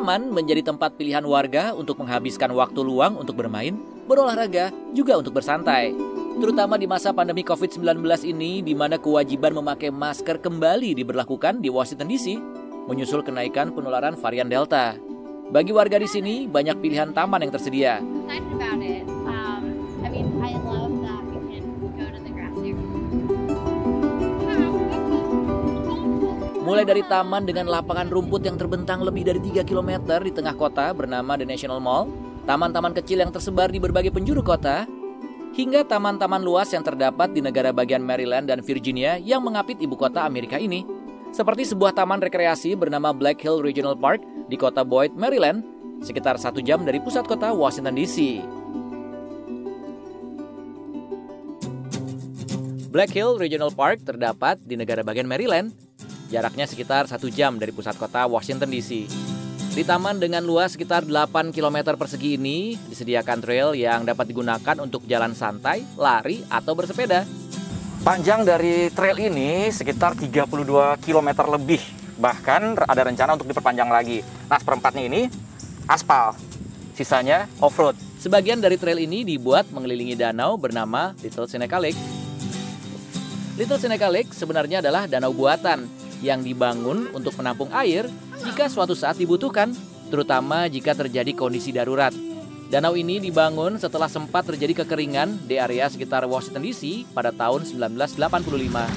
taman menjadi tempat pilihan warga untuk menghabiskan waktu luang untuk bermain, berolahraga, juga untuk bersantai. Terutama di masa pandemi COVID-19 ini, di mana kewajiban memakai masker kembali diberlakukan di Washington DC, menyusul kenaikan penularan varian Delta. Bagi warga di sini, banyak pilihan taman yang tersedia. Mulai dari taman dengan lapangan rumput yang terbentang lebih dari 3 km di tengah kota bernama The National Mall, taman-taman kecil yang tersebar di berbagai penjuru kota, hingga taman-taman luas yang terdapat di negara bagian Maryland dan Virginia yang mengapit ibu kota Amerika ini. Seperti sebuah taman rekreasi bernama Black Hill Regional Park di kota Boyd, Maryland, sekitar 1 jam dari pusat kota Washington DC. Black Hill Regional Park terdapat di negara bagian Maryland, jaraknya sekitar 1 jam dari pusat kota Washington DC. Di taman dengan luas sekitar 8 km persegi ini disediakan trail yang dapat digunakan untuk jalan santai, lari, atau bersepeda. Panjang dari trail ini sekitar 32 km lebih. Bahkan ada rencana untuk diperpanjang lagi. Nah, seperempatnya ini aspal, sisanya off-road. Sebagian dari trail ini dibuat mengelilingi danau bernama Little Seneca Lake. Little Seneca Lake sebenarnya adalah danau buatan yang dibangun untuk menampung air jika suatu saat dibutuhkan, terutama jika terjadi kondisi darurat. Danau ini dibangun setelah sempat terjadi kekeringan di area sekitar Washington DC pada tahun 1985.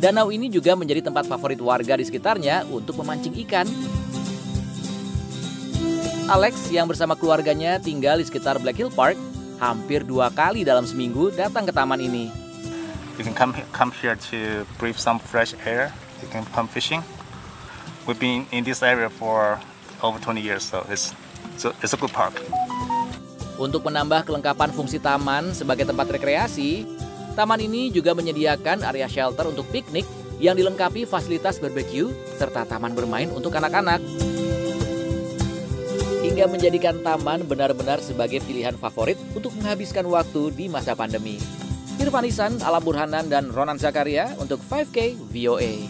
Danau ini juga menjadi tempat favorit warga di sekitarnya untuk memancing ikan. Alex yang bersama keluarganya tinggal di sekitar Black Hill Park hampir 2 kali dalam seminggu datang ke taman ini. You can come here to breathe some fresh air. You can come fishing. We've been in this area for over 20 years, so it's a good park. Untuk menambah kelengkapan fungsi taman sebagai tempat rekreasi, taman ini juga menyediakan area shelter untuk piknik yang dilengkapi fasilitas barbecue serta taman bermain untuk anak-anak. Hingga menjadikan taman benar-benar sebagai pilihan favorit untuk menghabiskan waktu di masa pandemi. Irfan Ihsan, Alam Burhanan, dan Ronan Zakaria untuk 5K VOA.